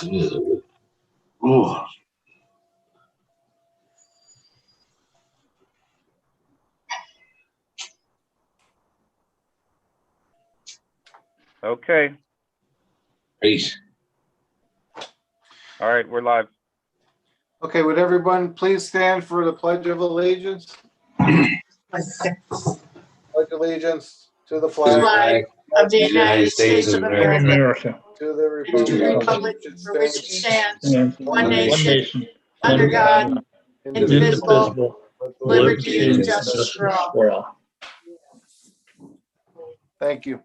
Ooh. Okay. Peace. All right, we're live. Okay, would everyone please stand for the Pledge of Allegiance? Pledge allegiance to the flag, Flag of the United States of America, America, to the to the republic republic for which it stands, and one nation, under under God, indivisible, with liberty and justice for all. for all. Thank you.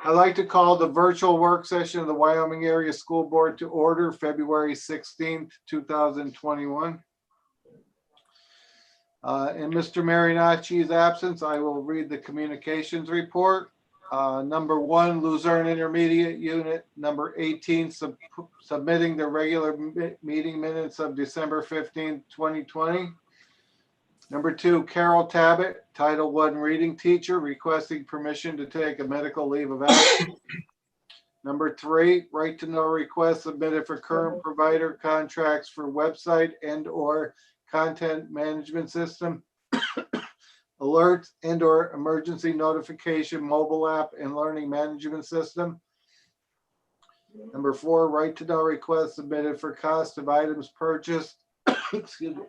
I'd like to call the virtual work session of the Wyoming Area School Board to order February 16th, 2021. In Mr. Marinacci's absence, I will read the communications report. Number 1, Luzerne Intermediate Unit. Number 18, submitting the regular meeting minutes of December 15th, 2020. Number 2, Carol Tabbitt, Title I reading teacher, requesting permission to take a medical leave of absence. Number 3, right to know request submitted for current provider contracts for website and/or content management system, alerts and/or emergency notification mobile app and learning management system. Number 4, right to know request submitted for cost of items purchased, excuse me,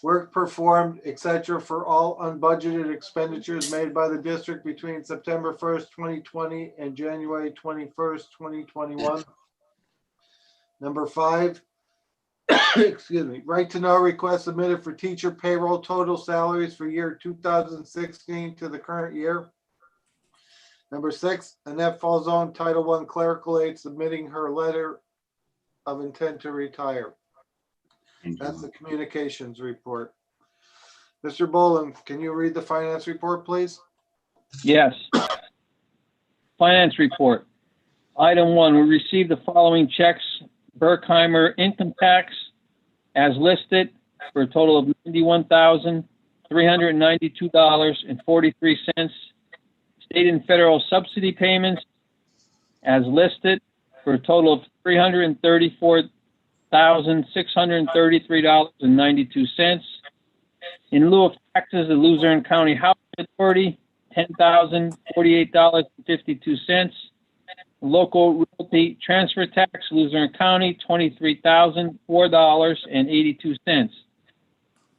work performed, etc., for all unbudgeted expenditures made by the district between September 1st, 2020 and January 21st, 2021. Number 5, excuse me, right to know request submitted for teacher payroll total salaries for year 2016 to the current year. Number 6, Annette Falzone, Title I clerical aide, submitting her letter of intent to retire. That's the communications report. Mr. Boland, can you read the finance report, please? Yes. Finance report. Item 1, we received the following checks. Berkheimer income tax as listed for a total of $91,392.43. State and federal subsidy payments as listed for a total of $334,633.92. In lieu of taxes, the Luzerne County Housing Authority, $10,048.52. Local realty transfer tax, Luzerne County, $23,004.82.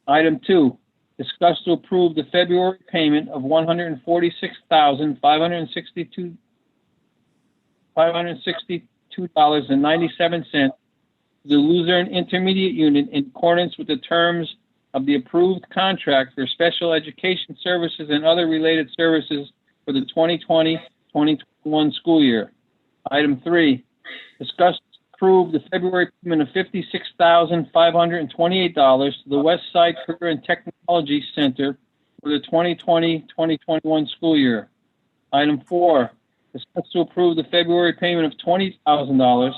Item 2, discuss to approve the February payment of $146,562.97 to the Luzerne Intermediate Unit in accordance with the terms of the approved contract for special education services and other related services for the 2020-2021 school year. Item 3, discuss to approve the February payment of $56,528 to the West Side Career and Technology Center for the 2020-2021 school year. Item 4, discuss to approve the February payment of $20,000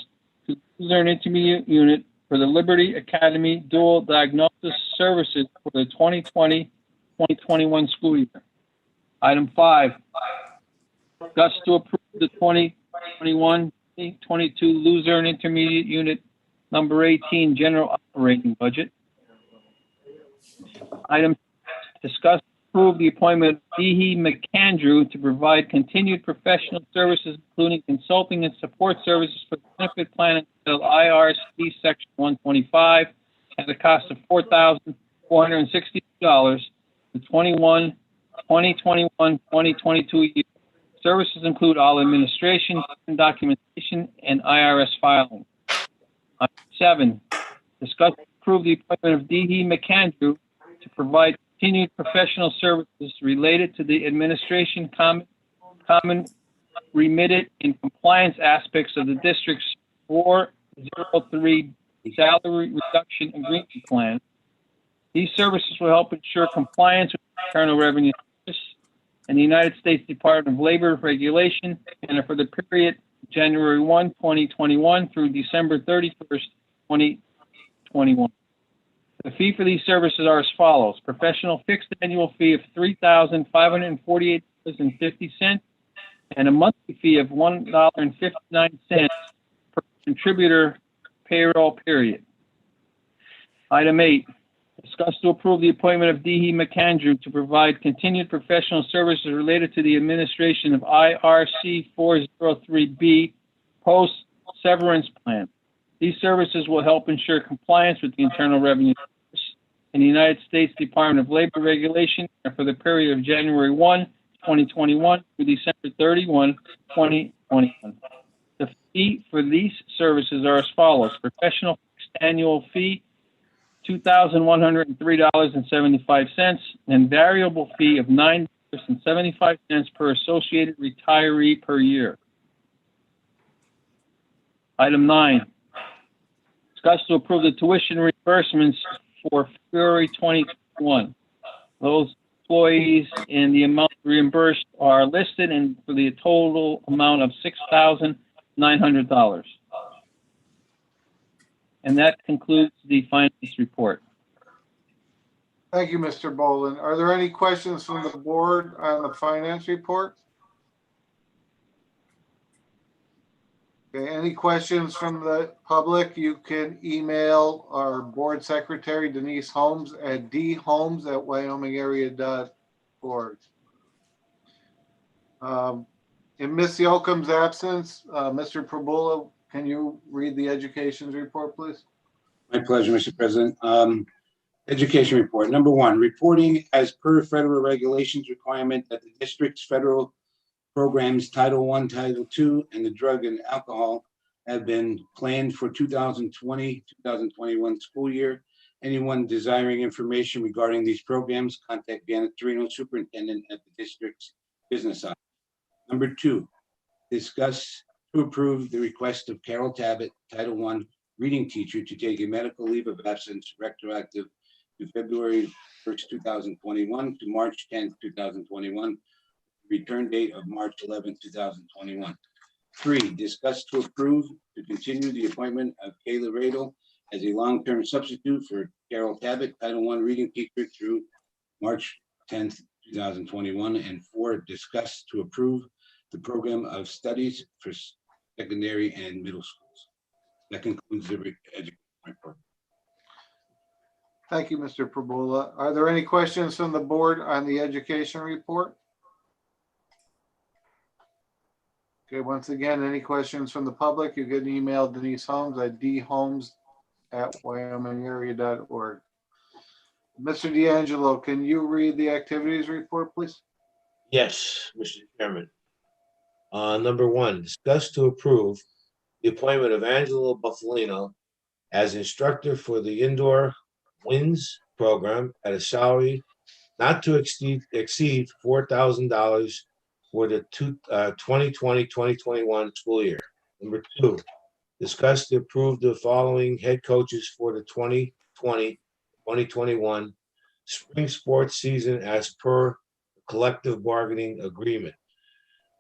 to the Luzerne Intermediate Unit for the Liberty Academy Dual Diagnosis Services for the 2020-2021 school year. Item 5, discuss to approve the 2021-2022 Luzerne Intermediate Unit number 18 general operating budget. Item 6, discuss to approve the appointment of Dehe McAndrew to provide continued professional services, including consulting and support services for the benefit plan until IRC Section 125 at a cost of $4,462 the 2021-2022 year. Services include all administration, documentation, and IRS filing. Item 7, discuss and approve the appointment of Dehe McAndrew to provide continued professional services related to the administration, common remitted, and compliance aspects of the district's 403 salary reduction agreement plan. These services will help ensure compliance with the Internal Revenue Service and the United States Department of Labor regulation, and are for the period January 1, 2021 through December 31st, 2021. The fee for these services are as follows. Professional fixed annual fee of $3,548.50 and a monthly fee of $1.59 per contributor payroll period. Item 8, discuss to approve the appointment of Dehe McAndrew to provide continued professional services related to the administration of IRC 403B post-severance plan. These services will help ensure compliance with the Internal Revenue Service and the United States Department of Labor regulation for the period of January 1, 2021 through December 31, 2021. The fee for these services are as follows. Professional fixed annual fee, $2,103.75, and variable fee of $9.75 per associated retiree per year. Item 9, discuss to approve the tuition reimbursements for February 2021. Those employees and the amount reimbursed are listed and for the total amount of $6,900. And that concludes the finance report. Thank you, Mr. Boland. Are there any questions from the board on the finance report? Okay, any questions from the public? You can email our board secretary, Denise Holmes, at dholmes@wyomingarea.org. In Ms. Yocum's absence, Mr. Prabula, can you read the education report, please? My pleasure, Mr. President. Education report. Number 1, reporting as per federal regulations requirement that the district's federal programs Title I, Title II, and the drug and alcohol have been planned for 2020-2021 school year. Anyone desiring information regarding these programs, contact Janet Torino, Superintendent at the district's business office. Number 2, discuss to approve the request of Carol Tabbitt, Title I reading teacher, to take a medical leave of absence retroactive to February 1st, 2021 to March 10th, 2021. Return date of March 11th, 2021. 3, discuss to approve to continue the appointment of Kayla Radel as a long-term substitute for Carol Tabbitt, Title I reading teacher through March 10th, 2021. And 4, discuss to approve the program of studies for secondary and middle schools. That concludes the education report. Thank you, Mr. Prabula. Are there any questions from the board on the education report? Okay, once again, any questions from the public, you can email Denise Holmes at dholmes@wyomingarea.org. Mr. D'Angelo, can you read the activities report, please? Yes, Mr. Chairman. Number 1, discuss to approve the appointment of Angelo Buffalino as instructor for the indoor WINS program at a salary not to exceed $4,000 for the 2020-2021 school year. Number 2, discuss to approve the following head coaches for the 2020-2021 spring sports season as per collective bargaining agreement.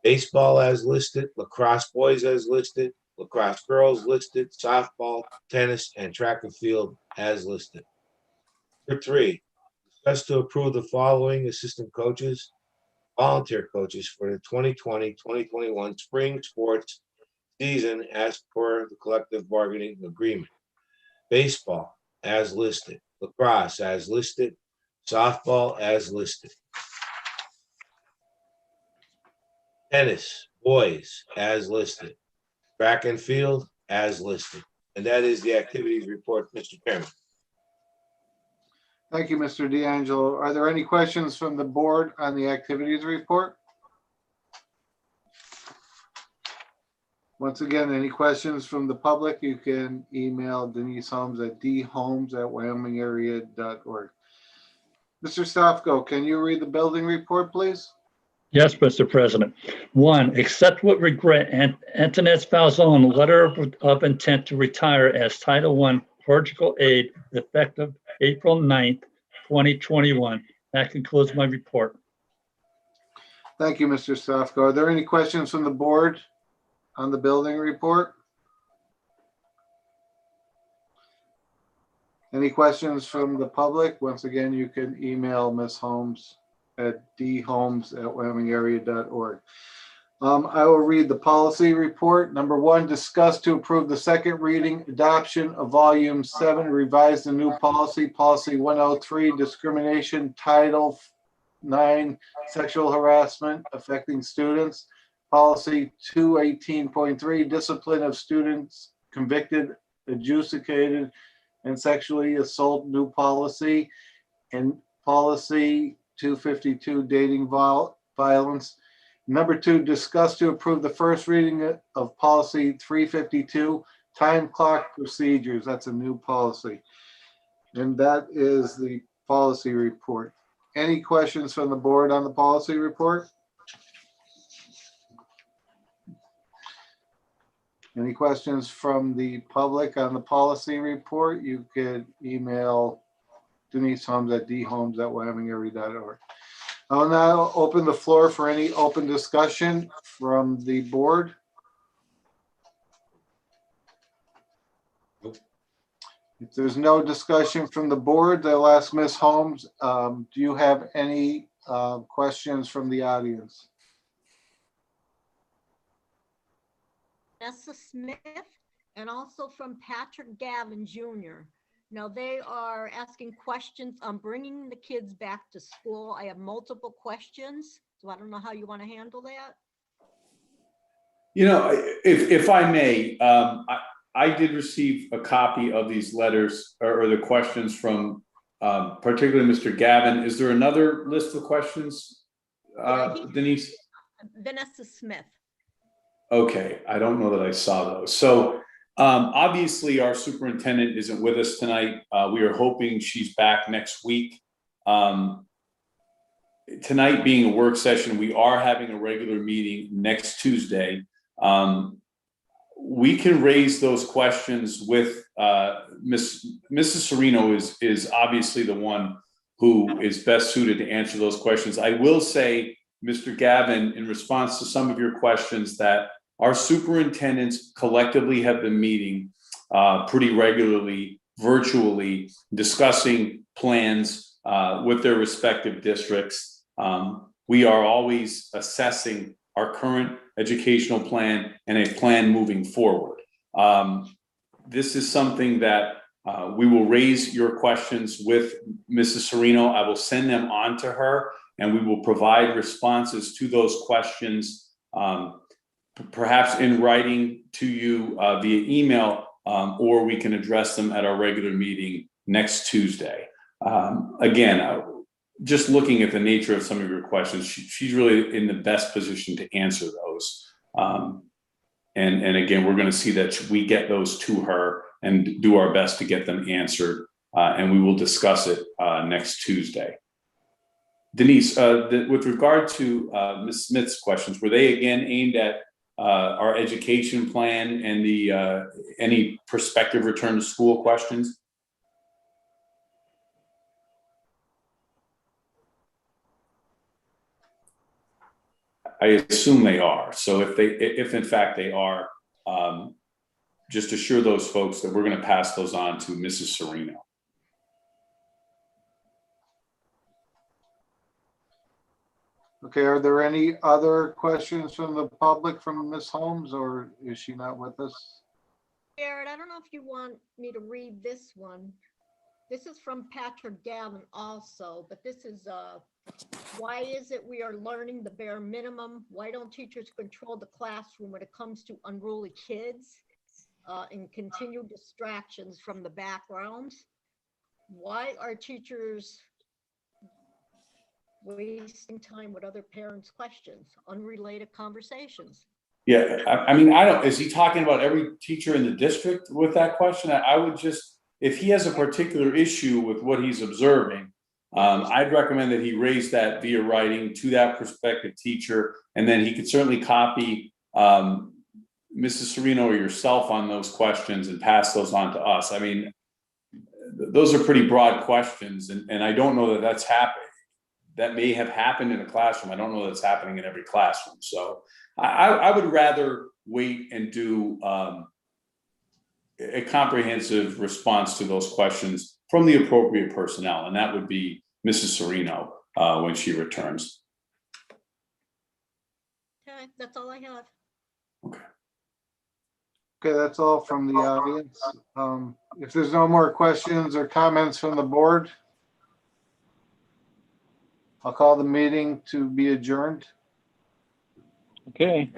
Baseball as listed, lacrosse boys as listed, lacrosse girls listed, softball, tennis, and track and field as listed. Number 3, discuss to approve the following assistant coaches, volunteer coaches for the 2020-2021 spring sports season as per the collective bargaining agreement. Baseball as listed, lacrosse as listed, softball as listed. Tennis, boys as listed, track and field as listed. And that is the activities report, Mr. Chairman. Thank you, Mr. D'Angelo. Are there any questions from the board on the activities report? Once again, any questions from the public, you can email Denise Holmes at dholmes@wyomingarea.org. Mr. Stofko, can you read the building report, please? Yes, Mr. President. 1, accept with regret Antoinette Falzone letter of intent to retire as Title I clerical aide effective April 9th, 2021. That concludes my report. Thank you, Mr. Stofko. Are there any questions from the board on the building report? Any questions from the public? Once again, you can email Ms. Holmes at dholmes@wyomingarea.org. I will read the policy report. Number one, discuss to approve the second reading adoption of volume 7, revised and new policy, policy 103, discrimination, title 9, sexual harassment affecting students, policy 218.3, discipline of students convicted, adjudicated, and sexually assault new policy, and policy 252, dating violence. Number two, discuss to approve the first reading of policy 352, time clock procedures. That's a new policy. And that is the policy report. Any questions from the board on the policy report? Any questions from the public on the policy report? You could email Denise Holmes at dholmes@wyomingarea.org. I'll now open the floor for any open discussion from the board. Nope. If there's no discussion from the board, I'll ask Ms. Holmes, do you have any questions from the audience? Vanessa Smith, and also from Patrick Gavin Jr. Now, they are asking questions on bringing the kids back to school. I have multiple questions, so I don't know how you want to handle that. You know, if I may, I did receive a copy of these letters or the questions from particularly Mr. Gavin. Is there another list of questions, Denise? Vanessa Smith. Okay, I don't know that I saw those. So obviously our superintendent isn't with us tonight. We are hoping she's back next week. Tonight being a work session, we are having a regular meeting next Tuesday. We can raise those questions with Mrs. Serino is obviously the one who is best suited to answer those questions. I will say, Mr. Gavin, in response to some of your questions, that our superintendents collectively have been meeting pretty regularly, virtually, discussing plans with their respective districts. We are always assessing our current educational plan and a plan moving forward. This is something that we will raise your questions with Mrs. Serino. I will send them on to her, and we will provide responses to those questions, perhaps in writing to you via email, or we can address them at our regular meeting next Tuesday. Again, just looking at the nature of some of your questions, she's really in the best position to answer those. And again, we're going to see that we get those to her and do our best to get them answered, and we will discuss it next Tuesday. Denise, with regard to Ms. Smith's questions, were they again aimed at our education plan and the any prospective return to school questions? I assume they are. So if in fact they are, just assure those folks that we're going to pass those on to Mrs. Serino. Okay, are there any other questions from the public from Ms. Holmes, or is she not with us? Jared, I don't know if you want me to read this one. This is from Patrick Gavin also, but this is, why is it we are learning the bare minimum? Why don't teachers control the classroom when it comes to unruly kids and continued distractions from the background? Why are teachers wasting time with other parents' questions, unrelated conversations? Yeah, I mean, is he talking about every teacher in the district with that question? I would just, if he has a particular issue with what he's observing, I'd recommend that he raise that via writing to that prospective teacher, and then he could certainly copy Mrs. Serino or yourself on those questions and pass those on to us. I mean, those are pretty broad questions, and I don't know that that's happening. That may have happened in a classroom. I don't know that's happening in every classroom. So I would rather wait and do a comprehensive response to those questions from the appropriate personnel, and that would be Mrs. Serino when she returns. Okay. Okay, that's all I have. Okay, that's all from the audience. If there's no more questions or comments from the board, I'll call the meeting to be adjourned. Okay.